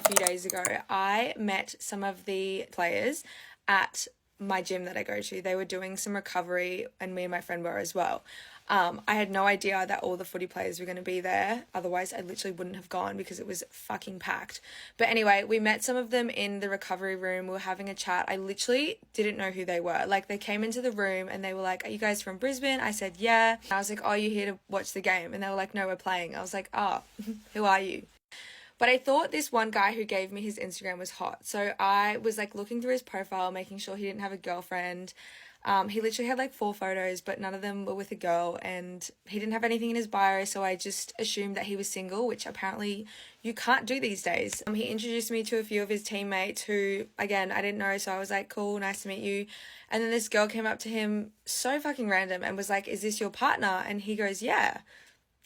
few days ago, I met some of the players at my gym that I go to. They were doing some recovery and me and my friend were as well. I had no idea that all the footy players were going to be there. Otherwise, I literally wouldn't have gone because it was fucking packed. But anyway, we met some of them in the recovery room. We were having a chat. I literally didn't know who they were. Like, they came into the room and they were like, "Are you guys from Brisbane?" I said, "Yeah." I was like, "Oh, you here to watch the game?" And they were like, "No, we're playing." I was like, "Oh, who are you?" But I thought this one guy who gave me his Instagram was hot. So I was like looking through his profile, making sure he didn't have a girlfriend. He literally had like 4 photos, but none of them were with a girl, and he didn't have anything in his bio, so I just assumed that he was single, which apparently you can't do these days. He introduced me to a few of his teammates who, again, I didn't know, so I was like, "Cool, nice to meet you." And then this girl came up to him so fucking random and was like, "Is this your partner?" And he goes, "Yeah."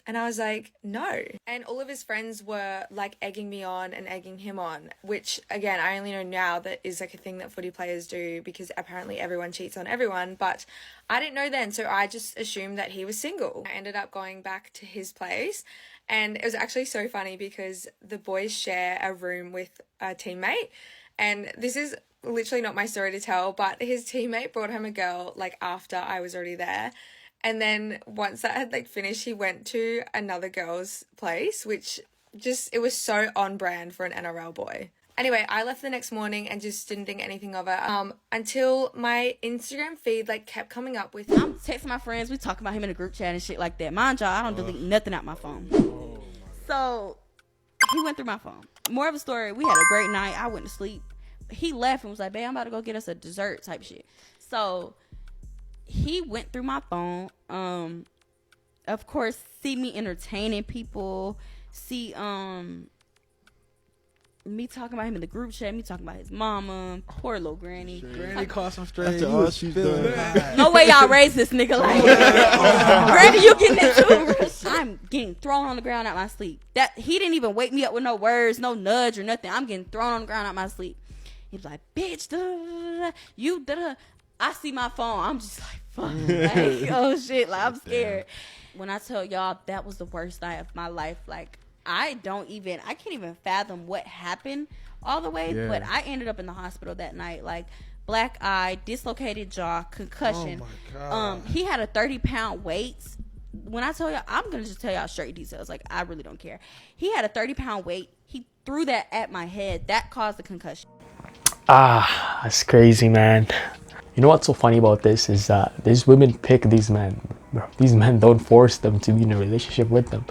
And I was like, "No." And all of his friends were like egging me on and egging him on, which again, I only know now that is like a thing that footy players do because apparently everyone cheats on everyone. But I didn't know then, so I just assumed that he was single. I ended up going back to his place, and it was actually so funny because the boys share a room with a teammate. And this is literally not my story to tell, but his teammate brought home a girl like after I was already there. And then once that had like finished, he went to another girl's place, which just, it was so on brand for an NRL boy. Anyway, I left the next morning and just didn't think anything of it until my Instagram feed like kept coming up with... I'm texting my friends. We talking about him in a group chat and shit like that. Mind y'all, I don't delete nothing out my phone. So he went through my phone. More of a story, we had a great night. I went to sleep. He left and was like, "Babe, I'm about to go get us a dessert," type shit. So he went through my phone, of course, see me entertaining people, see me talking about him in the group chat, me talking about his mama, poor little granny. Granny caught some straight. After all she's done. No way y'all raised this nigga like Granny, you getting it too? I'm getting thrown on the ground out my sleep. That he didn't even wake me up with no words, no nudge or nothing. I'm getting thrown on the ground out my sleep. He was like, "Bitch, you da." I see my phone. I'm just like, fuck. Like, oh shit. Like, I'm scared. When I tell y'all that was the worst night of my life, like, I can't even fathom what happened all the way. Yeah. But I ended up in the hospital that night. Like, black eye, dislocated jaw, concussion. Oh my God. He had a 30-pound weight. When I tell y'all, I'm going to just tell y'all straight details. Like, I really don't care. He had a 30-pound weight. He threw that at my head. That caused the concussion. That's crazy, man. You know what's so funny about this is these women pick these men. These men don't force them to be in a relationship with them.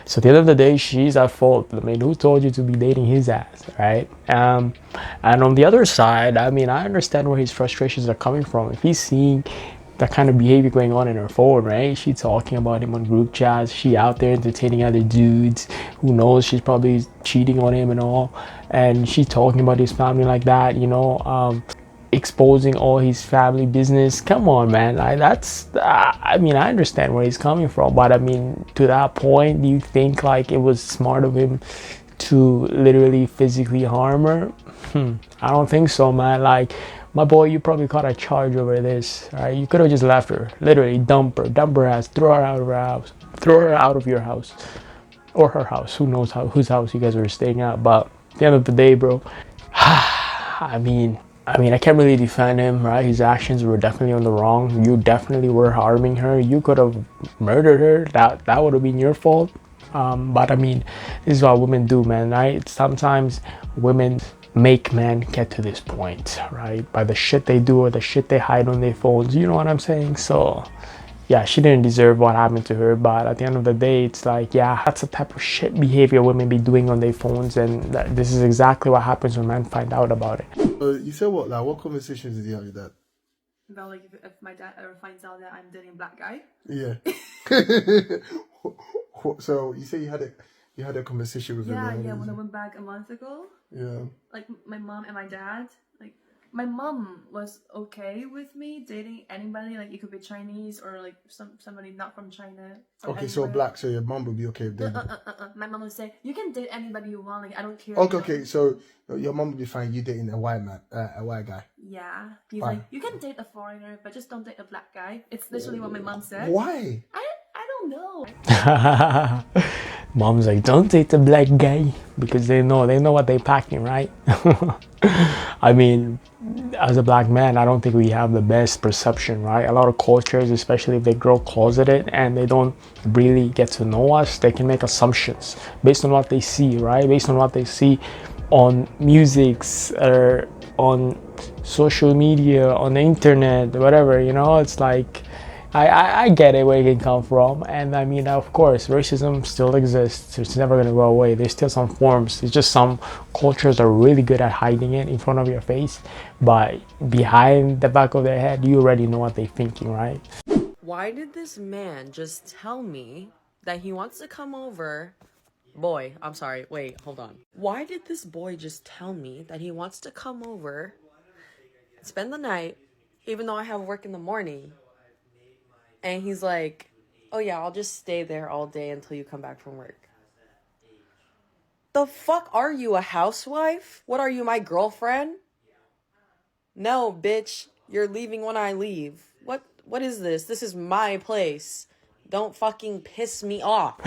So at the end of the day, she's at fault. I mean, who told you to be dating his ass, right? And on the other side, I mean, I understand where his frustrations are coming from. If he's seeing that kind of behavior going on in her phone, right? She's talking about him on group chats. She out there entertaining other dudes. Who knows? She's probably cheating on him and all. And she's talking about his family like that, you know, exposing all his family business. Come on, man. Like, that's I mean, I understand where he's coming from, but I mean, to that point, do you think like it was smart of him to literally physically harm her? I don't think so, man. Like, my boy, you probably caught a charge over this, right? You could have just left her, literally dump her ass, throw her out of her house, throw her out of your house or her house. Who knows whose house you guys were staying at? But at the end of the day, bro, I mean, I can't really defend him, right? His actions were definitely on the wrong. You definitely were harming her. You could have murdered her. That would have been your fault. But I mean, this is what women do, man, right? Sometimes women make men get to this point, right? By the shit they do or the shit they hide on their phones. You know what I'm saying? So yeah, she didn't deserve what happened to her, but at the end of the day, it's like, yeah, that's the type of shit behavior women be doing on their phones, and this is exactly what happens when men find out about it. You said what? Like, what conversations did you have with that? About like if my dad ever finds out that I'm dating a black guy. Yeah. So you say you had a conversation with him. Yeah. When I went back a month ago. Yeah. Like my mom and my dad. Like my mom was okay with me dating anybody. Like it could be Chinese or like somebody not from China. Okay, so black. So your mom would be okay with dating. My mom would say you can date anybody you want. Like I don't care. Okay. So your mom would be fine. You dating a white man, a white guy. Yeah. He's like, you can date a foreigner, but just don't date a black guy. It's literally what my mom said. Why? I don't know. Mom's like, don't date the black guy because they know what they're packing, right? I mean, as a black man, I don't think we have the best perception, right? A lot of cultures, especially if they grow closeted and they don't really get to know us, they can make assumptions based on what they see, right? Based on what they see on musics or on social media, on the internet, whatever, it's like I get it where it can come from, and I mean, of course, racism still exists. It's never gonna go away. There's still some forms. It's just some cultures are really good at hiding it in front of your face, but behind the back of their head, you already know what they're thinking, right? Why did this man just tell me that he wants to come over? Boy, I'm sorry. Wait, hold on. Why did this boy just tell me that he wants to come over, spend the night, even though I have work in the morning? And he's like, oh yeah, I'll just stay there all day until you come back from work. The fuck are you, a housewife? What are you, my girlfriend? No, bitch, you're leaving when I leave. What is this? This is my place. Don't fucking piss me off.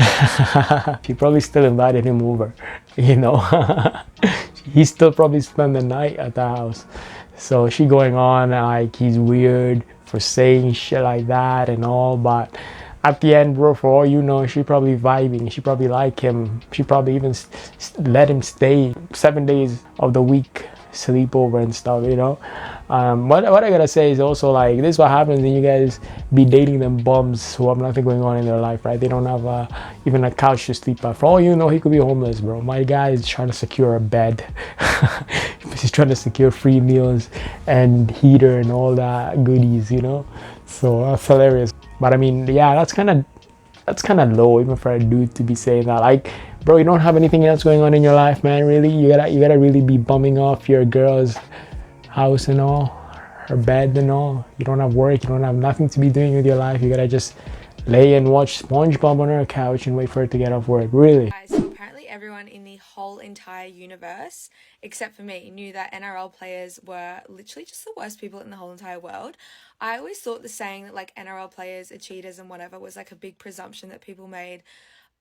She probably still invited him over, He still probably spent the night at the house. So she going on like he's weird for saying shit like that and all, but at the end, bro, for all you know, she probably vibing. She probably like him. She probably even let him stay 7 days of the week, sleep over and stuff, What I gotta say is also like, this is what happens when you guys be dating them bums who have nothing going on in their life, right? They don't have even a couch to sleep at. For all you know, he could be homeless, bro. My guy is trying to secure a bed. He's trying to secure free meals and heater and all that goodies, So that's hilarious. But I mean, yeah, that's kind of low even for a dude to be saying that. Like, bro, you don't have anything else going on in your life, man. Really, you gotta really be bumming off your girl's house and all, her bed and all. You don't have work. You don't have nothing to be doing with your life. You gotta just lay and watch SpongeBob on her couch and wait for her to get off work. Really. So apparently everyone in the whole entire universe, except for me, knew that NRL players were literally just the worst people in the whole entire world. I always thought the saying that like NRL players are cheaters and whatever was like a big presumption that people made.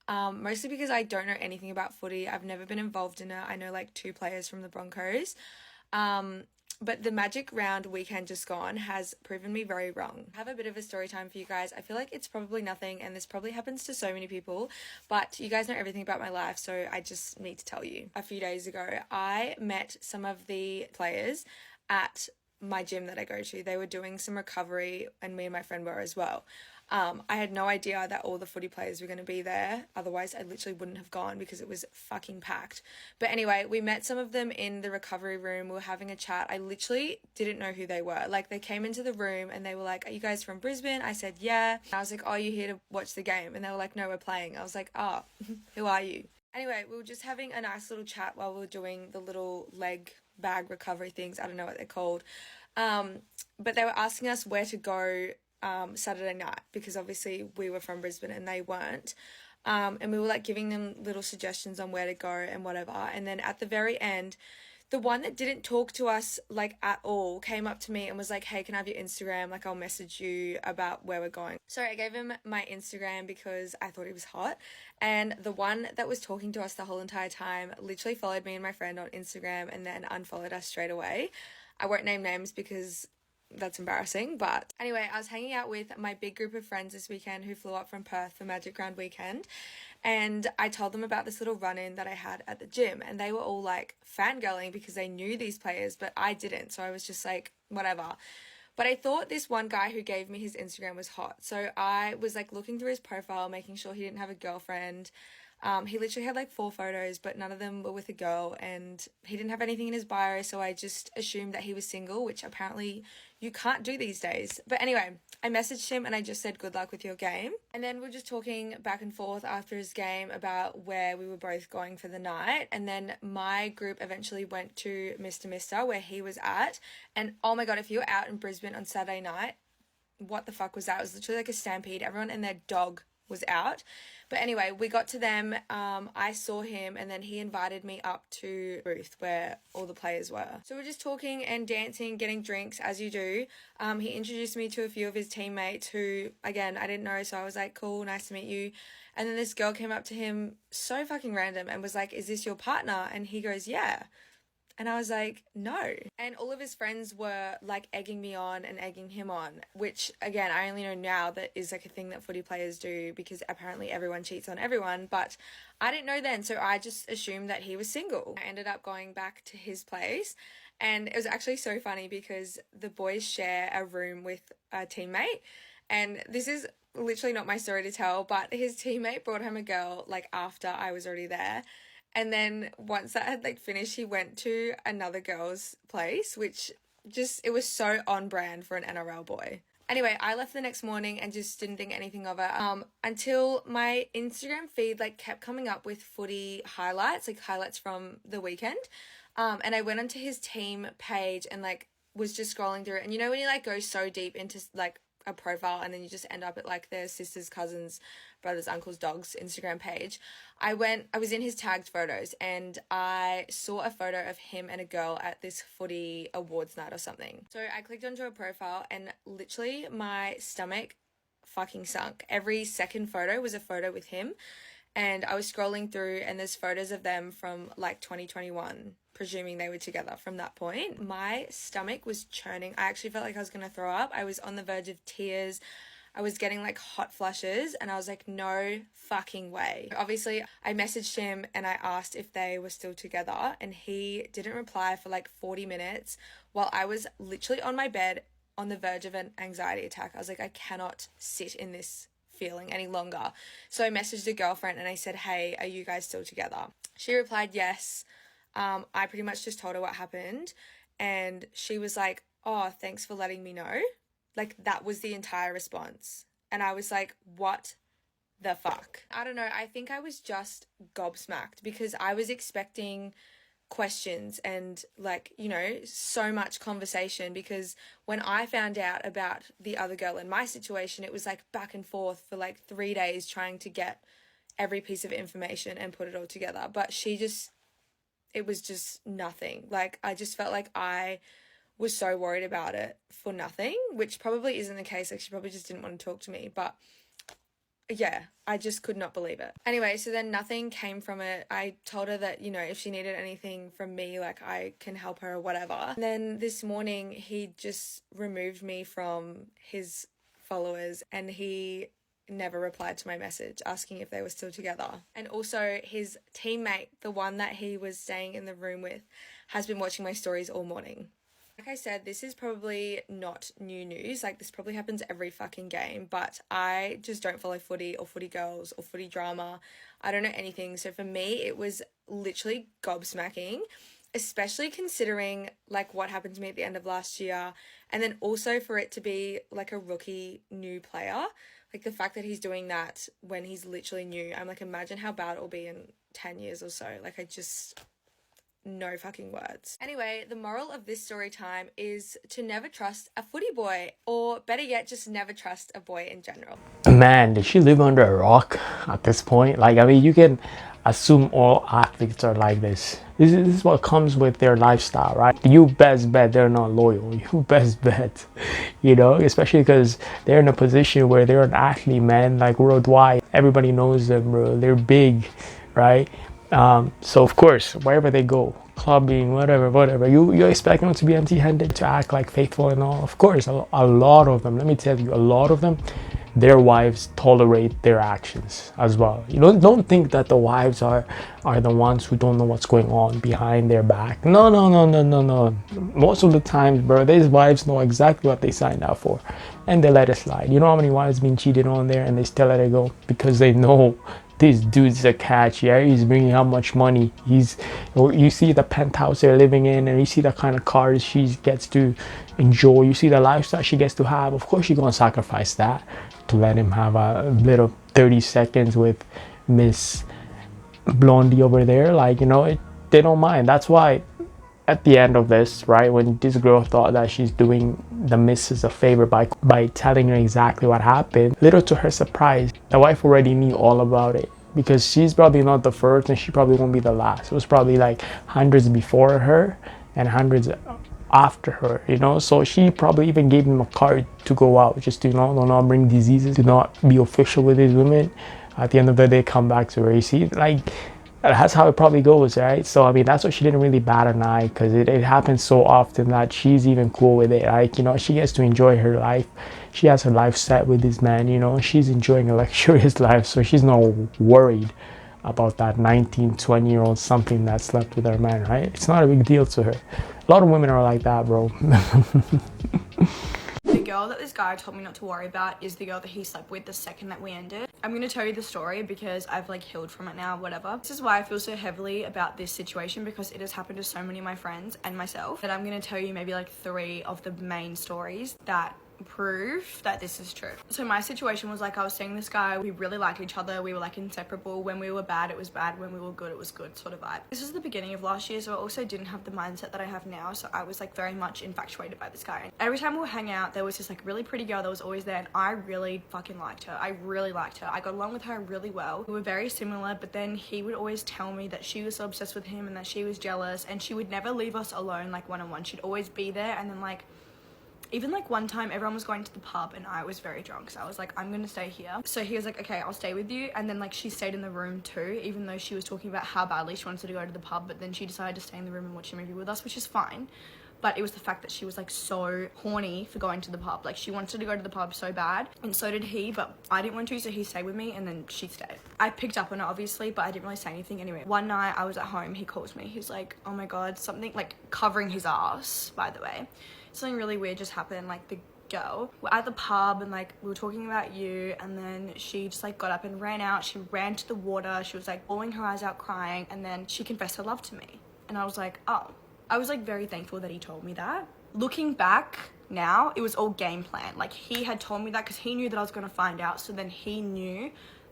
Mostly because I don't know anything about footy. I've never been involved in it. I know like 2 players from the Broncos. But the Magic Round weekend just gone has proven me very wrong. I have a bit of a story time for you guys. I feel like it's probably nothing, and this probably happens to so many people, but you guys know everything about my life, so I just need to tell you. A few days ago, I met some of the players at my gym that I go to. They were doing some recovery, and me and my friend were as well. I had no idea that all the footy players were going to be there. Otherwise, I literally wouldn't have gone because it was fucking packed. But anyway, we met some of them in the recovery room. We were having a chat. I literally didn't know who they were. Like, they came into the room and they were like, are you guys from Brisbane? I said, yeah. I was like, oh, you here to watch the game? And they were like, no, we're playing. I was like, oh, who are you? Anyway, we were just having a nice little chat while we were doing the little leg bag recovery things. I don't know what they're called. But they were asking us where to go Saturday night, because obviously we were from Brisbane and they weren't, and we were like giving them little suggestions on where to go and whatever. And then at the very end, the one that didn't talk to us like at all came up to me and was like, hey, can I have your Instagram? Like, I'll message you about where we're going. So I gave him my Instagram because I thought he was hot, and the one that was talking to us the whole entire time literally followed me and my friend on Instagram and then unfollowed us straight away. I won't name names because that's embarrassing, but anyway, I was hanging out with my big group of friends this weekend who flew up from Perth for Magic Round weekend, and I told them about this little run-in that I had at the gym, and they were all like fangirling because they knew these players, but I didn't, so I was just like, whatever. But I thought this one guy who gave me his Instagram was hot, so I was like looking through his profile, making sure he didn't have a girlfriend. He literally had like 4 photos, but none of them were with a girl, and he didn't have anything in his bio, so I just assumed that he was single, which apparently you can't do these days. But anyway, I messaged him and I just said good luck with your game. And then we're just talking back and forth after his game about where we were both going for the night. And then my group eventually went to Mr. where he was at. And oh my God, if you were out in Brisbane on Saturday night, what the fuck was that? It was literally like a stampede. Everyone and their dog was out. But anyway, we got to them. I saw him, and then he invited me up to the booth where all the players were. So we're just talking and dancing, getting drinks as you do. He introduced me to a few of his teammates who, again, I didn't know. So I was like, cool, nice to meet you. And then this girl came up to him, so fucking random, and was like, is this your partner? And he goes, yeah. And I was like, no. And all of his friends were like egging me on and egging him on, which again, I only know now that is like a thing that footy players do, because apparently everyone cheats on everyone. But I didn't know then, so I just assumed that he was single. I ended up going back to his place, and it was actually so funny because the boys share a room with a teammate. And this is literally not my story to tell, but his teammate brought home a girl like after I was already there. And then once that had like finished, he went to another girl's place, which just, it was so on brand for an NRL boy. Anyway, I left the next morning and just didn't think anything of it until my Instagram feed like kept coming up with footy highlights, like highlights from the weekend. And I went onto his team page and like was just scrolling through it. And you know when you like go so deep into like a profile and then you just end up at like their sisters, cousins, brothers, uncles, dogs Instagram page. I was in his tagged photos and I saw a photo of him and a girl at this footy awards night or something. So I clicked onto a profile and literally my stomach fucking sunk. Every second photo was a photo with him, and I was scrolling through and there's photos of them from like 2021, presuming they were together from that point. My stomach was churning. I actually felt like I was going to throw up. I was on the verge of tears. I was getting like hot flushes and I was like, no fucking way. Obviously, I messaged him and I asked if they were still together, and he didn't reply for like 40 minutes while I was literally on my bed on the verge of an anxiety attack. I was like, I cannot sit in this feeling any longer. So I messaged a girlfriend and I said, hey, are you guys still together? She replied, yes. I pretty much just told her what happened, and she was like, oh, thanks for letting me know. Like, that was the entire response. And I was like, what the fuck? I don't know. I think I was just gobsmacked because I was expecting questions and like, you know, so much conversation, because when I found out about the other girl in my situation, it was like back and forth for like 3 days trying to get every piece of information and put it all together. But it was just nothing. Like, I just felt like I was so worried about it for nothing, which probably isn't the case. Like, she probably just didn't want to talk to me. But yeah, I just could not believe it. Anyway, so then nothing came from it. I told her that, you know, if she needed anything from me, like I can help her or whatever. And then this morning, he just removed me from his followers and he never replied to my message asking if they were still together. And also his teammate, the one that he was staying in the room with, has been watching my stories all morning. Like I said, this is probably not new news. Like, this probably happens every fucking game, but I just don't follow footy or footy girls or footy drama. I don't know anything. So for me, it was literally gobsmacking, especially considering like what happened to me at the end of last year. And then also for it to be like a rookie new player, like the fact that he's doing that when he's literally new, I'm like, imagine how bad it will be in 10 years or so. Like, no fucking words. Anyway, the moral of this story time is to never trust a footy boy, or better yet, just never trust a boy in general. Man, did she live under a rock at this point? Like, I mean, you can assume all athletes are like this. This is what comes with their lifestyle, right? You best bet they're not loyal. You best bet, you know, especially because they're in a position where they're an athlete, man, like worldwide. Everybody knows them, bro. They're big, right? So of course, wherever they go, clubbing, whatever, you expect them to be empty-handed, to act like faithful and all. Of course, a lot of them, let me tell you, a lot of them, their wives tolerate their actions as well. You don't think that the wives are the ones who don't know what's going on behind their back. No. Most of the times, bro, these wives know exactly what they signed up for, and they let it slide. You know how many wives been cheated on there and they still let it go because they know this dude's a catch. Yeah, he's bringing how much money. You see the penthouse they're living in, and you see the kind of cars she gets to enjoy. You see the lifestyle she gets to have. Of course, you're gonna sacrifice that to let him have a little 30 seconds with Miss Blondie over there. Like, you know, they don't mind. That's why at the end of this, right, when this girl thought that she's doing the missus a favor by telling her exactly what happened, little to her surprise, the wife already knew all about it, because she's probably not the first and she probably won't be the last. It was probably like hundreds before her and hundreds after her, you know. So she probably even gave him a card to go out, just to, you know, do not bring diseases, do not be official with these women. At the end of the day, come back to her. You see, like, that's how it probably goes, right? So I mean, that's why she didn't really bat an eye, because it happens so often that she's even cool with it. Like, you know, she gets to enjoy her life. She has her life set with this man, you know. She's enjoying a luxurious life, so she's not worried about that 19, 20-year-old something that slept with her man, right? It's not a big deal to her. A lot of women are like that, bro. The girl that this guy told me not to worry about is the girl that he slept with the second that we ended. I'm going to tell you the story because I've like healed from it now, whatever. This is why I feel so heavily about this situation, because it has happened to so many of my friends and myself, that I'm going to tell you maybe like 3 of the main stories that prove that this is true. So my situation was like, I was seeing this guy, we really liked each other, we were like inseparable. When we were bad, it was bad. When we were good, it was good, sort of vibe. This was the beginning of last year, so I also didn't have the mindset that I have now, so I was like very much infatuated by this guy. Every time we would hang out, there was this like really pretty girl that was always there, and I really fucking liked her. I really liked her. I got along with her really well. We were very similar, but then he would always tell me that she was so obsessed with him and that she was jealous, and she would never leave us alone like one-on-one. She'd always be there. And then like, even like one time everyone was going to the pub and I was very drunk, so I was like, I'm gonna stay here. So he was like, okay, I'll stay with you. And then like she stayed in the room too, even though she was talking about how badly she wanted to go to the pub, but then she decided to stay in the room and watch a movie with us, which is fine. But it was the fact that she was like so horny for going to the pub. Like, she wanted to go to the pub so bad, and so did he, but I didn't want to, so he stayed with me, and then she stayed. I picked up on it obviously, but I didn't really say anything. Anyway, one night I was at home, he calls me, he's like, oh my god, something, like covering his ass, by the way, something really weird just happened. Like, the girl, we're at the pub and like we were talking about you, and then she just like got up and ran out. She ran to the water, she was like bawling her eyes out, crying, and then she confessed her love to me. And I was like, oh. I was like very thankful that he told me that. Looking back now, it was all game plan. Like, he had told me that because he knew that I was going to find out, so then he knew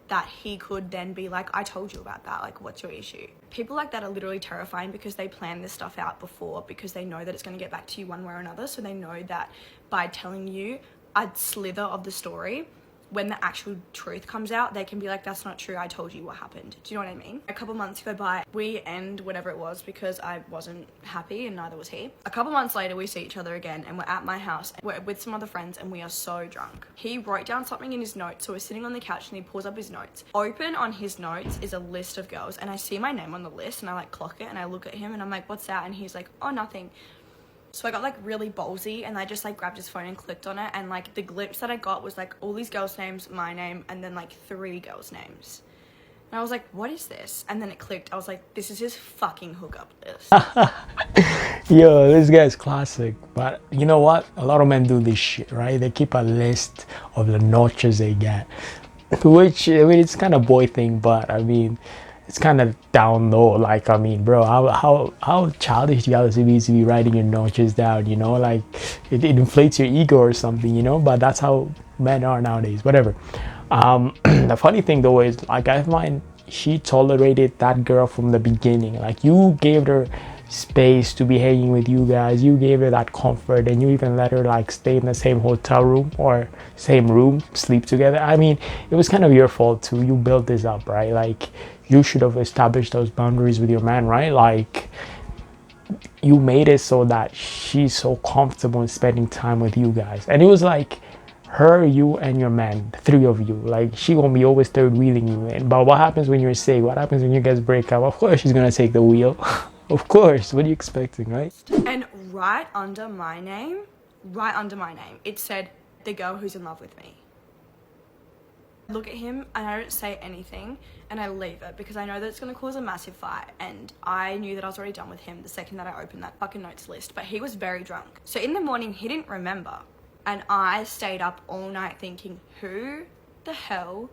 that he could then be like, I told you about that, like, what's your issue? People like that are literally terrifying because they plan this stuff out before, because they know that it's going to get back to you one way or another. So they know that by telling you a slither of the story, when the actual truth comes out, they can be like, that's not true, I told you what happened. Do you know what I mean? A couple months go by, we end whatever it was because I wasn't happy and neither was he. A couple months later, we see each other again and we're at my house. We're with some other friends and we are so drunk. He wrote down something in his notes, so we're sitting on the couch and he pulls up his notes. Open on his notes is a list of girls, and I see my name on the list and I like clock it and I look at him and I'm like, what's that? And he's like, oh, nothing. So I got like really ballsy and I just like grabbed his phone and clicked on it, and like the glimpse that I got was like all these girls' names, my name, and then like 3 girls' names. And I was like, what is this? And then it clicked. I was like, this is his fucking hookup list. Yo, this guy's classic. But you know what? A lot of men do this shit, right? They keep a list of the notches they get. Which, I mean, it's kind of boy thing, but I mean, it's kind of down low. Like, I mean, bro, how childish do you have to be writing your notches down, you know? Like, it inflates your ego or something, you know? But that's how men are nowadays, whatever. The funny thing though is, like, I find she tolerated that girl from the beginning. Like, you gave her space to be hanging with you guys, you gave her that comfort, and you even let her like stay in the same hotel room or same room, sleep together. I mean, it was kind of your fault too. You built this up, right? Like, you should have established those boundaries with your man, right? Like, you made it so that she's so comfortable in spending time with you guys. And it was like her, you, and your man, the 3 of you. Like, she gonna be always third wheeling you in. But what happens when you're sick? What happens when you guys break up? Of course she's gonna take the wheel. Of course. What are you expecting, right? And right under my name, it said, the girl who's in love with me. I look at him and I don't say anything and I leave it because I know that it's going to cause a massive fight, and I knew that I was already done with him the second that I opened that fucking notes list. But he was very drunk, so in the morning he didn't remember, and I stayed up all night thinking, who the hell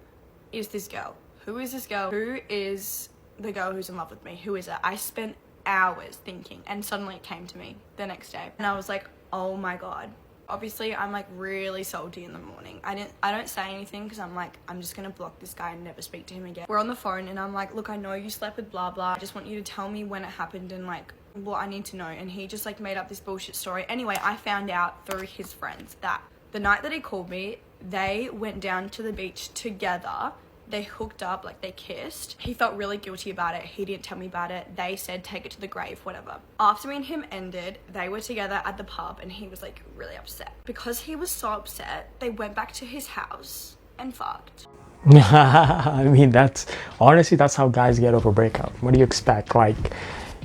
is this girl? Who is this girl? Who is the girl who's in love with me? Who is it? I spent hours thinking, and suddenly it came to me the next day and I was like, oh my god. Obviously, I'm like really salty in the morning. I don't say anything because I'm like, I'm just gonna block this guy and never speak to him again. We're on the phone and I'm like, look, I know you slept with blah blah. I just want you to tell me when it happened and like Well, I need to know. And he just like made up this bullshit story. Anyway, I found out through his friends that the night that he called me, they went down to the beach together. They hooked up, like they kissed. He felt really guilty about it. He didn't tell me about it. They said take it to the grave, whatever. After me and him ended, they were together at the pub and he was like really upset. Because he was so upset, they went back to his house and fucked. I mean, that's honestly, that's how guys get over breakup. What do you expect? Like,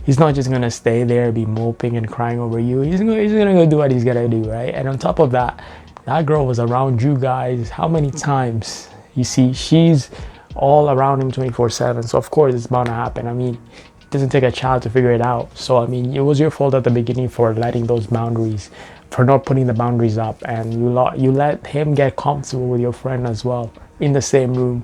he's not just gonna stay there, be moping and crying over you. He's gonna go do what he's gonna do, right? And on top of that, that girl was around you guys how many times? You see, she's all around him 24/7. So of course it's bound to happen. I mean, it doesn't take a child to figure it out. So I mean, it was your fault at the beginning for letting those boundaries, for not putting the boundaries up, and you let him get comfortable with your friend as well in the same room,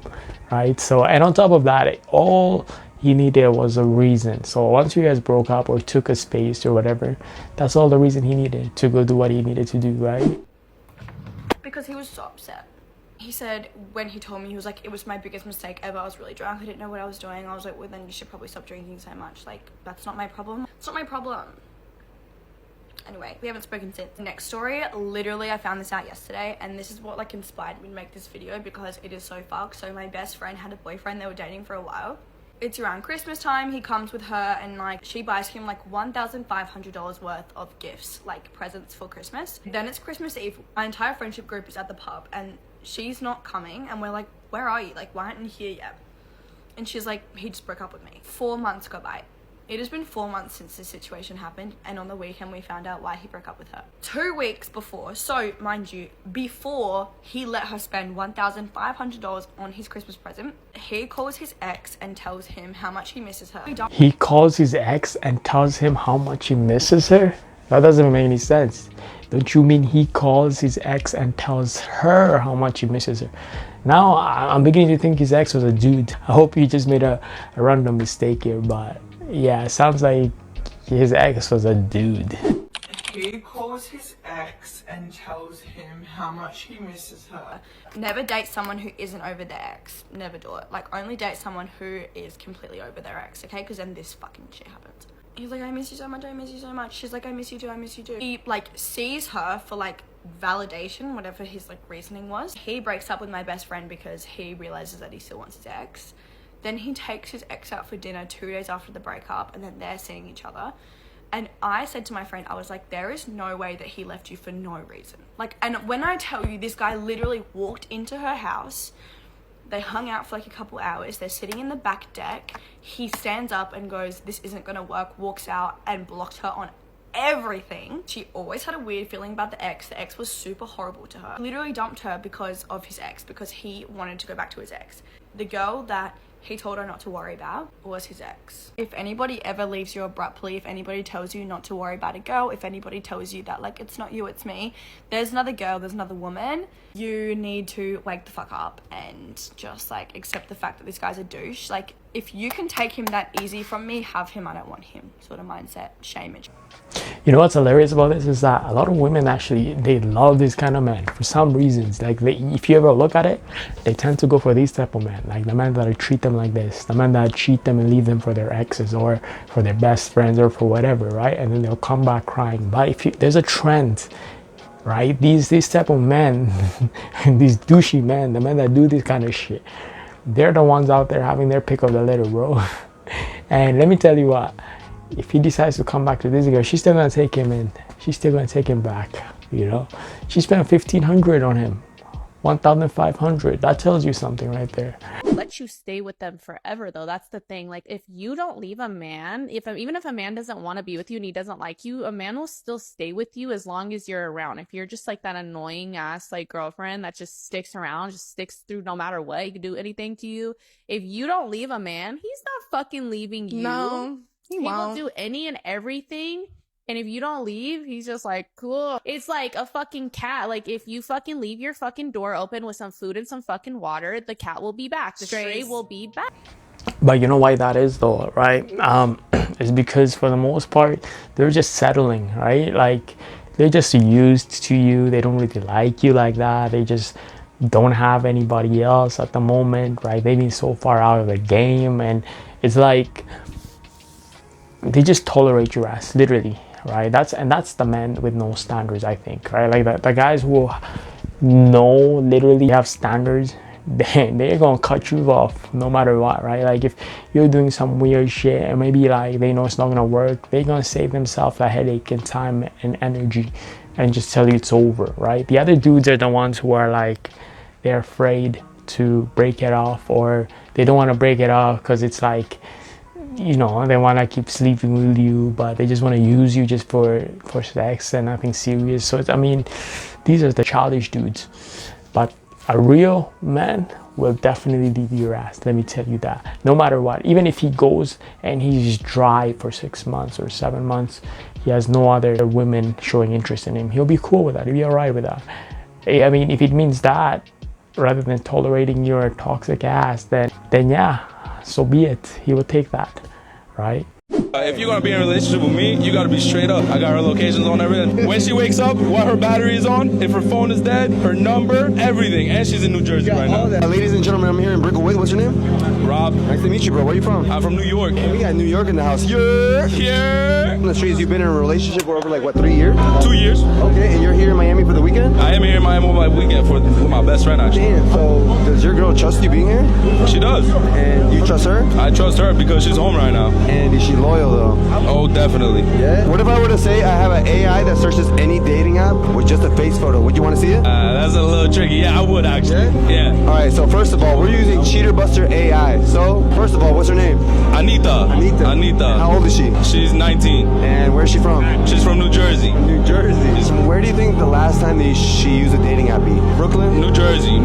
right? So, and on top of that, all he needed was a reason. So once you guys broke up or took a space or whatever, that's all the reason he needed to go do what he needed to do, right? Because he was so upset. He said when he told me, he was like, it was my biggest mistake ever. I was really drunk. I didn't know what I was doing. I was like, well, then you should probably stop drinking so much. Like, that's not my problem. It's not my problem. Anyway, we haven't spoken since. Next story, literally I found this out yesterday and this is what like inspired me to make this video because it is so fucked. So my best friend had a boyfriend. They were dating for a while. It's around Christmas time. He comes with her and like she buys him like $1,500 worth of gifts, like presents for Christmas. Then it's Christmas Eve. Our entire friendship group is at the pub and she's not coming and we're like, where are you? Like, why aren't you here yet? And she's like, he just broke up with me. 4 months go by. It has been 4 months since this situation happened and on the weekend we found out why he broke up with her. 2 weeks before, so mind you, before he let her spend $1,500 on his Christmas present, he calls his ex and tells him how much he misses her. He calls his ex and tells him how much he misses her? That doesn't make any sense. Don't you mean he calls his ex and tells her how much he misses her? Now I'm beginning to think his ex was a dude. I hope he just made a random mistake here, but yeah, it sounds like his ex was a dude. He calls his ex and tells him how much he misses her. Never date someone who isn't over their ex. Never do it. Like, only date someone who is completely over their ex, okay? Because then this fucking shit happens. He's like, I miss you so much, I miss you so much. She's like, I miss you too, I miss you too. He like sees her for like validation, whatever his like reasoning was. He breaks up with my best friend because he realizes that he still wants his ex. Then he takes his ex out for dinner 2 days after the breakup and then they're seeing each other. And I said to my friend, I was like, there is no way that he left you for no reason. Like, and when I tell you, this guy literally walked into her house. They hung out for like a couple hours. They're sitting in the back deck. He stands up and goes, this isn't gonna work, walks out and blocked her on everything. She always had a weird feeling about the ex. The ex was super horrible to her. He literally dumped her because of his ex, because he wanted to go back to his ex. The girl that he told her not to worry about was his ex. If anybody ever leaves you abruptly, if anybody tells you not to worry about a girl, if anybody tells you that like it's not you, it's me, there's another girl, there's another woman, you need to wake the fuck up and just like accept the fact that this guy's a douche. Like, if you can take him that easy from me, have him, I don't want him sort of mindset. Shame it. You know what's hilarious about this is that a lot of women actually, they love this kind of men for some reasons. Like, if you ever look at it, they tend to go for these type of men, like the men that treat them like this, the men that cheat them and leave them for their exes or for their best friends or for whatever, right? And then they'll come back crying. But if you, there's a trend, right? These type of men, these douchey men, the men that do this kind of shit, they're the ones out there having their pick of the litter, bro. And let me tell you what, if he decides to come back to this girl, she's still gonna take him in. She's still gonna take him back, you know? She spent $1,500 on him. $1,500. That tells you something right there. Let you stay with them forever, though. That's the thing. Like, if you don't leave a man, even if a man doesn't want to be with you and he doesn't like you, a man will still stay with you as long as you're around. If you're just like that annoying ass like girlfriend that just sticks around, just sticks through no matter what, he can do anything to you. If you don't leave a man, he's not fucking leaving you. No, he will won't. do any and everything. And if you don't leave, he's just like, cool. It's like a fucking cat. Like, if you fucking leave your fucking door open with some food and some fucking water, the cat will be back. The stray will be back. But you know why that is though, right? It's because for the most part, they're just settling, right? Like, they're just used to you. They don't really like you like that. They just don't have anybody else at the moment, right? They've been so far out of the game. And it's like, they just tolerate your ass, literally, right? That's the men with no standards, I think, right? Like the guys who know, literally have standards, they're gonna cut you off no matter what, right? Like if you're doing some weird shit and maybe like they know it's not gonna work, they're gonna save themselves a headache and time and energy and just tell you it's over, right? The other dudes are the ones who are like, they're afraid to break it off, or they don't want to break it off because it's like, you know, they want to keep sleeping with you, but they just want to use you just for sex and nothing serious. So I mean, these are the childish dudes. But a real man will definitely leave your ass, let me tell you that. No matter what, even if he goes and he's dry for 6 months or 7 months, he has no other women showing interest in him, he'll be cool with that, he'll be all right with that. I mean, if it means that rather than tolerating your toxic ass, then yeah, so be it. He will take that, right? If you're gonna be in a relationship with me, you gotta be straight up. I got her locations on everything. When she wakes up, what her battery is on, if her phone is dead, her number, everything. And she's in New Jersey right now. Ladies and gentlemen, I'm here in Brickell. What's your name? Rob. Nice to meet you, bro. Where are you from? I'm from New York. We got New York in the house. Yeah. On the streets, you've been in a relationship for over like what, 3 years? 2 years. Okay, and you're here in Miami for the weekend? I am here in Miami with my weekend with my best friend actually. Damn, so does your girl trust you being here? She does. And you trust her? I trust her because she's home right now. And is she loyal though? Oh, definitely. Yeah? What if I were to say I have an AI that searches any dating app with just a face photo? Would you want to see it? That's a little tricky. Yeah, I would actually. Yeah. Alright, so first of all, we're using Cheater Buster AI. So, first of all, what's her name? Anita. How old is she? She's 19. And where's she from? She's from New Jersey. New Jersey. Where do you think the last time that she used a dating app be? Brooklyn? New Jersey.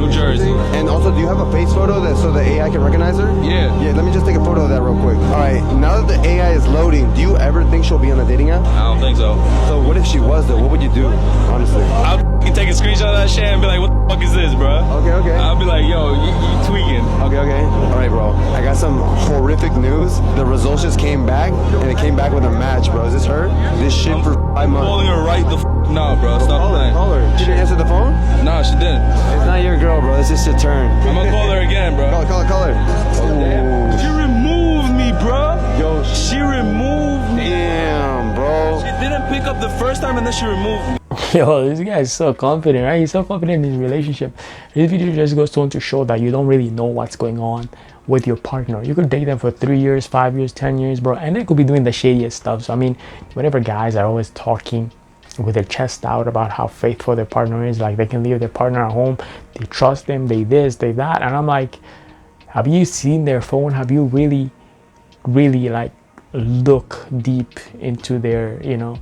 And also, do you have a face photo that so the AI can recognize her? Yeah. Yeah, let me just take a photo of that real quick. Alright, now that the AI is loading, do you ever think she'll be on a dating app? I don't think so. So what if she was though? What would you do, honestly? I'll take a screenshot of that shit and be like, what the fuck is this, bro? Okay. I'll be like, yo, you tweaking. Okay. Alright, bro. I got some horrific news. The results just came back, and it came back with a match, bro. Is this her? This shit for 5 months. Calling her right the now, bro. Stop playing. Call her. She didn't answer the phone? Nah, she didn't. It's not your girl, bro. It's just your turn. I'm gonna call her again, bro. Call her. Oh. She removed me, bro. Yo, She removed me. damn, bro. She didn't pick up the first time and then she removed me. Yo, this guy is so confident, right? He's so confident in his relationship. This video just goes on to show that you don't really know what's going on with your partner. You could date them for 3 years, 5 years, 10 years, bro, and they could be doing the shadiest stuff. So I mean, whenever guys are always talking with their chest out about how faithful their partner is, like they can leave their partner at home, they trust them, they this, they that, and I'm like, have you seen their phone? Have you really like look deep into their, you know,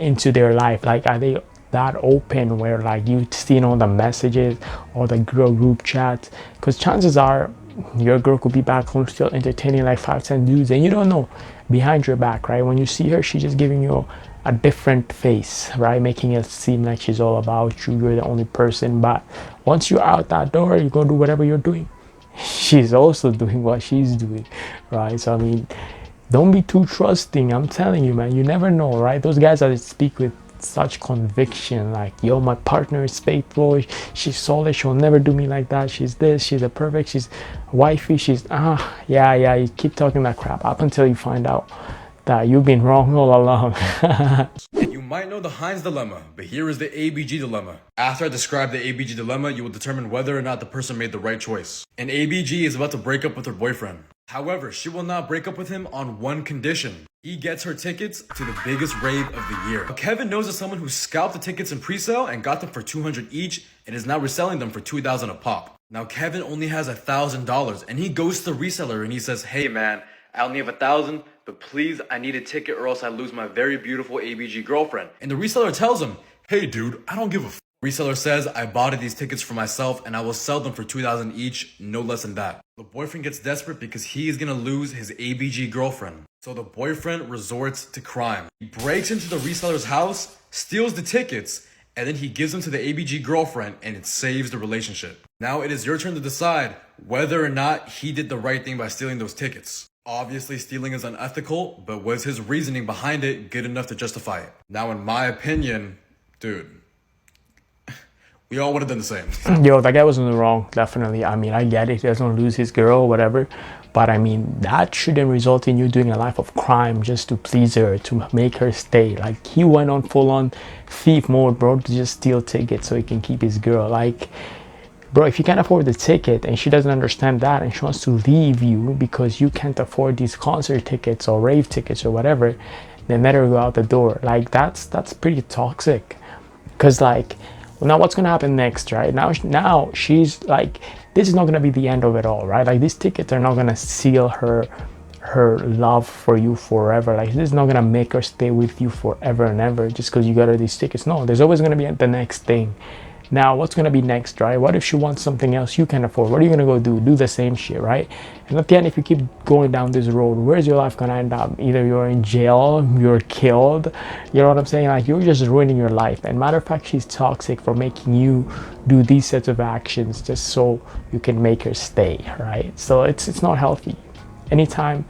into their life? Like, are they that open where like you see all the messages or the girl group chats? Because chances are your girl could be back home still entertaining like 5-10 dudes, and you don't know behind your back, right? When you see her, she's just giving you a different face, right? Making it seem like she's all about you, you're the only person. But once you're out that door, you're gonna do whatever you're doing. She's also doing what she's doing, right? So I mean, don't be too trusting. I'm telling you, man, you never know, right? Those guys that speak with such conviction, like, yo, my partner is faithful, she's solid, she'll never do me like that, she's this, she's a perfect, she's wifey, she's yeah, you keep talking that crap up until you find out that you've been wrong all along. You might know the Heinz dilemma, but here is the ABG dilemma. After I describe the ABG dilemma, you will determine whether or not the person made the right choice. And ABG is about to break up with her boyfriend. However, she will not break up with him on one condition. He gets her tickets to the biggest rave of the year. Kevin knows of someone who scalped the tickets in pre-sale and got them for $200 each and is now reselling them for $2,000 a pop. Now Kevin only has $1,000 and he goes to the reseller and he says, hey man, I only have $1,000, but please, I need a ticket or else I lose my very beautiful ABG girlfriend. And the reseller tells him, hey dude, I don't give a f. Reseller says, I bought these tickets for myself and I will sell them for $2,000 each, no less than that. The boyfriend gets desperate because he is gonna lose his ABG girlfriend. So the boyfriend resorts to crime. He breaks into the reseller's house, steals the tickets, and then he gives them to the ABG girlfriend and it saves the relationship. Now it is your turn to decide whether or not he did the right thing by stealing those tickets. Obviously stealing is unethical, but was his reasoning behind it good enough to justify it? Now in my opinion, dude, we all would have done the same. Yo, that guy was in the wrong, definitely. I mean, I get it. He doesn't want to lose his girl or whatever. But I mean, that shouldn't result in you doing a life of crime just to please her, to make her stay. Like, he went on full on thief mode, bro, to just steal tickets so he can keep his girl. Like, bro, if you can't afford the ticket and she doesn't understand that and she wants to leave you because you can't afford these concert tickets or rave tickets or whatever, then let her go out the door. Like, that's pretty toxic. Because, like, well, now what's gonna happen next, right? Now she's like, this is not gonna be the end of it all, right? Like, these tickets are not gonna seal her love for you forever. Like, this is not gonna make her stay with you forever and ever just because you got her these tickets. No, there's always gonna be the next thing. Now, what's gonna be next, right? What if she wants something else you can afford? What are you gonna go do? Do the same shit, right? And at the end, if you keep going down this road, where's your life gonna end up? Either you're in jail, you're killed. You know what I'm saying? Like, you're just ruining your life. And matter of fact, she's toxic for making you do these sets of actions just so you can make her stay, right? So it's not healthy. Anytime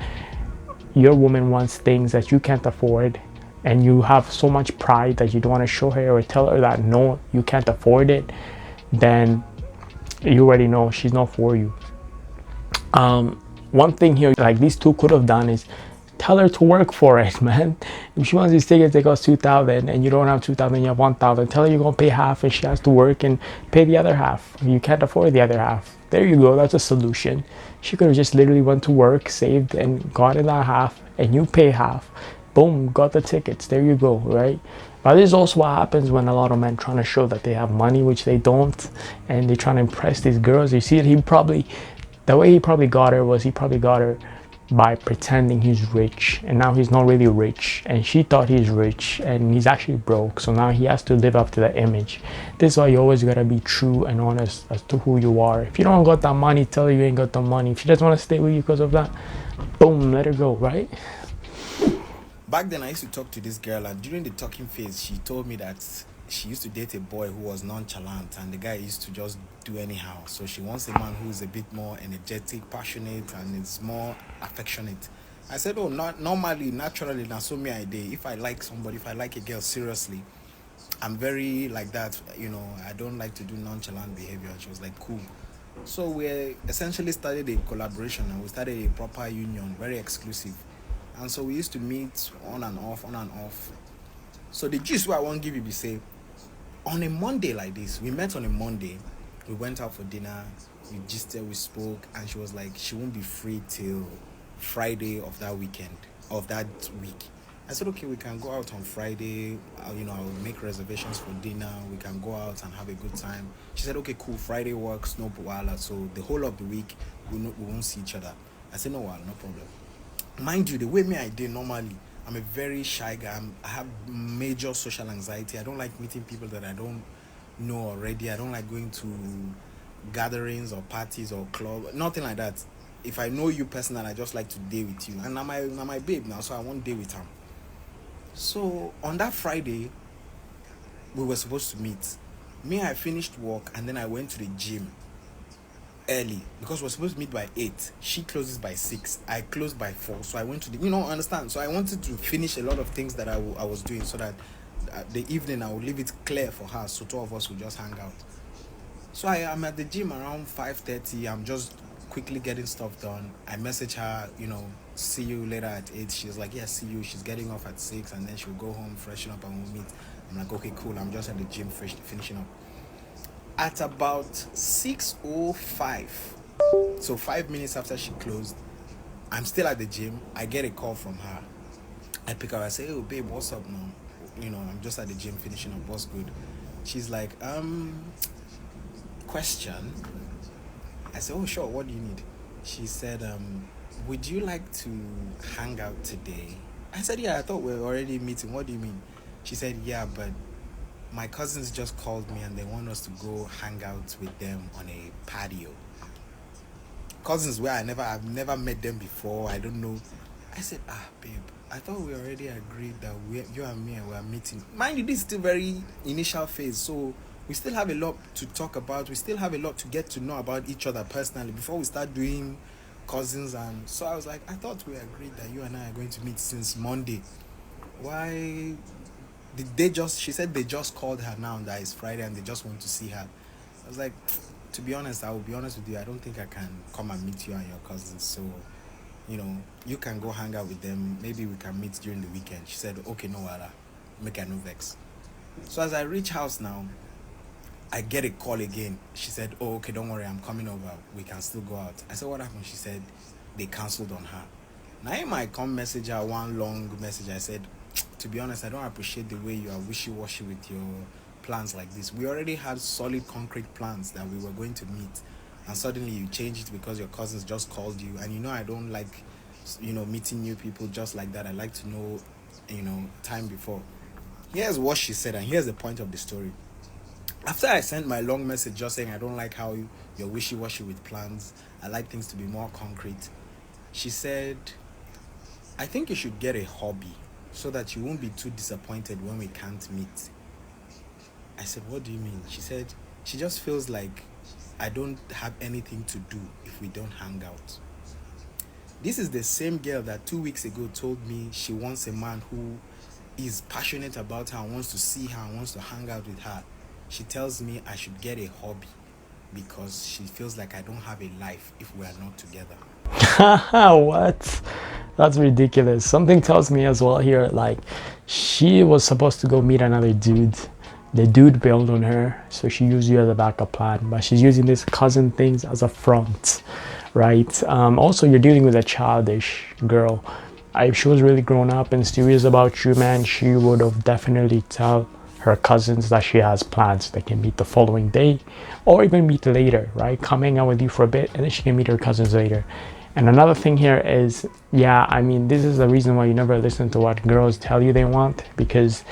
your woman wants things that you can't afford, and you have so much pride that you don't want to show her or tell her that no, you can't afford it, then you already know she's not for you. One thing here, like, these two could have done is tell her to work for it, man. If she wants these tickets, they cost 2,000 and you don't have 2,000, you have 1,000. Tell her you're gonna pay half and she has to work and pay the other half. You can't afford the other half. There you go, that's a solution. She could have just literally went to work, saved, and got in that half, and you pay half. Boom, got the tickets. There you go, right? But this is also what happens when a lot of men trying to show that they have money, which they don't, and they're trying to impress these girls. You see it, the way he probably got her was he probably got her by pretending he's rich, and now he's not really rich, and she thought he's rich and he's actually broke, so now he has to live up to that image. This is why you always gotta be true and honest as to who you are. If you don't got that money, tell her you ain't got the money. If she doesn't want to stay with you because of that, boom, let her go, right? Back then, I used to talk to this girl, and during the talking phase, she told me that she used to date a boy who was nonchalant, and the guy used to just do anyhow. So she wants a man who's a bit more energetic, passionate, and is more affectionate. I said, oh, not normally, naturally, now so me idea. If I like somebody, if I like a girl seriously, I'm very like that. You know, I don't like to do nonchalant behavior. She was like, cool. So we essentially started a collaboration, and we started a proper union, very exclusive. And so we used to meet on and off. So the gist what I want to give you be say, on a Monday like this, we met on a Monday, we went out for dinner, we gisted, we spoke, and she was like, she won't be free till Friday of that weekend, of that week. I said, okay, we can go out on Friday, I'll make reservations for dinner, we can go out and have a good time. She said, okay, cool, Friday works, no problem. So the whole of the week, we won't see each other. I said, no problem. Mind you, the way I did normally, I'm a very shy guy. I have major social anxiety. I don't like meeting people that I don't know already. I don't like going to gatherings or parties or club, nothing like that. If I know you personally, I just like to date with you. And I'm my babe now, so I won't date with her. So on that Friday, we were supposed to meet. I finished work and then I went to the gym early because we're supposed to meet by 8. She closes by 6. I closed by 4. So I went to understand. So I wanted to finish a lot of things that I was doing so that the evening I would leave it clear for her, so two of us would just hang out. So I'm at the gym around 5:30. I'm just quickly getting stuff done. I message her, see you later at 8. She's like, yeah, see you. She's getting off at 6, and then she'll go home, freshen up, and we'll meet. I'm like, okay, cool. I'm just at the gym finishing up. At about 6:05, so 5 minutes after she closed, I'm still at the gym. I get a call from her. I pick up. I say, oh, babe, what's up now? I'm just at the gym finishing up. What's good? She's like, question. I said, oh, sure. What do you need? She said, would you like to hang out today? I said, yeah, I thought we were already meeting. What do you mean? She said, yeah, but my cousins just called me and they want us to go hang out with them on a patio. Cousins where I've never met them before. I don't know. I said, babe, I thought we already agreed that you and me were meeting. Mind you, this is still very initial phase, so we still have a lot to talk about. We still have a lot to get to know about each other personally before we start doing cousins. And so I was like, I thought we agreed that you and I are going to meet since Monday. Why did she said they just called her now that it's Friday and they just want to see her. I was like, to be honest, I will be honest with you, I don't think I can come and meet you and your cousins. So, you know, you can go hang out with them. Maybe we can meet during the weekend. She said, okay, no wala, make a no vex. So as I reach house now, I get a call again. She said, oh, okay, don't worry, I'm coming over. We can still go out. I said, what happened? She said, they cancelled on her. Now in my message her one long message, I said, to be honest, I don't appreciate the way you are wishy-washy with your plans like this. We already had solid concrete plans that we were going to meet, and suddenly you changed it because your cousins just called you. And you know I don't like, you know, meeting new people just like that. I like to know, you know, time before. Here's what she said, and here's the point of the story. After I sent my long message just saying I don't like how you're wishy-washy with plans, I like things to be more concrete, she said, I think you should get a hobby so that you won't be too disappointed when we can't meet. I said, what do you mean? She said, she just feels like I don't have anything to do if we don't hang out. This is the same girl that 2 weeks ago told me she wants a man who is passionate about her, wants to see her, and wants to hang out with her. She tells me I should get a hobby because she feels like I don't have a life if we are not together. What? That's ridiculous. Something tells me as well here, like, she was supposed to go meet another dude. The dude bailed on her, so she used you as a backup plan, but she's using this cousin things as a front, right? Also, you're dealing with a childish girl. If she was really grown up and serious about you, man, she would have definitely tell her cousins that she has plans. They can meet the following day or even meet later, right? Come hang out with you for a bit and then she can meet her cousins later. And another thing here is, yeah, I mean, this is the reason why you never listen to what girls tell you they want, because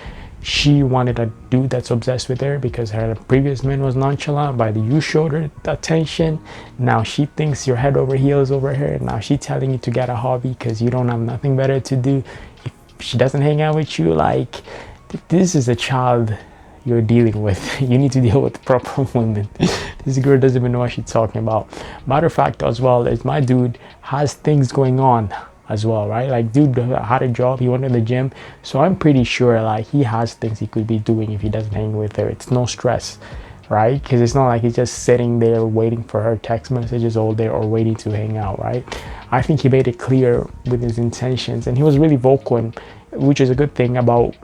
she wanted a dude that's obsessed with her because her previous man was nonchalant, but you showed her attention. Now she thinks you're head over heels over her. Now she's telling you to get a hobby because you don't have nothing better to do. If she doesn't hang out with you, like, this is a child you're dealing with. You need to deal with proper women. This girl doesn't even know what she's talking about. Matter of fact as well is my dude has things going on as well, right? Like, dude had a job, he went to the gym, so I'm pretty sure like he has things he could be doing if he doesn't hang with her. It's no stress, right? Because it's not like he's just sitting there waiting for her text messages all day or waiting to hang out, right? I think he made it clear with his intentions, and he was really vocal, which is a good thing about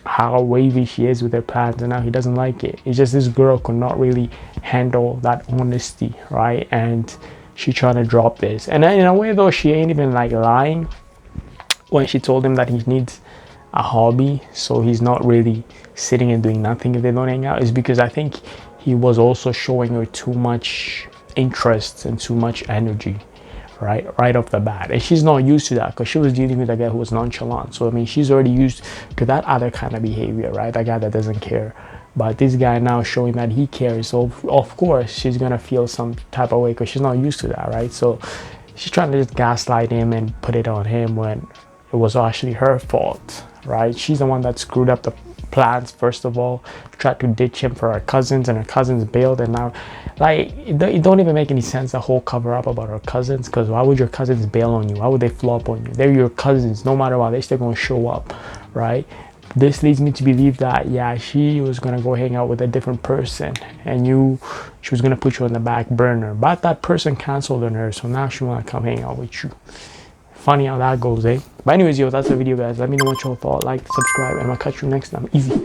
how wavy she is with her plans, and now he doesn't like it. It's just this girl could not really handle that honesty, right? And she trying to drop this, and in a way though, she ain't even like lying when she told him that he needs a hobby, so he's not really sitting and doing nothing if they don't hang out. Is because I think he was also showing her too much interest and too much energy right off the bat, and she's not used to that because she was dealing with a guy who was nonchalant. So I mean, she's already used to that other kind of behavior, right? That guy that doesn't care. But this guy now showing that he cares, so of course she's gonna feel some type of way because she's not used to that, right? So she's trying to just gaslight him and put it on him when it was actually her fault, right? She's the one that screwed up the plans. First of all, tried to ditch him for her cousins, and her cousins bailed, and now like it don't even make any sense, the whole cover up about her cousins, because why would your cousins bail on you? Why would they flop on you? They're your cousins. No matter what, they're still gonna show up, right? This leads me to believe that, yeah, she was gonna go hang out with a different person, and she was gonna put you on the back burner, but that person canceled on her, so now she wanna come hang out with you. Funny how that goes, eh? But anyways, yo, that's the video, guys. Let me know what y'all thought. Like, subscribe, and I'll catch you next time. Easy.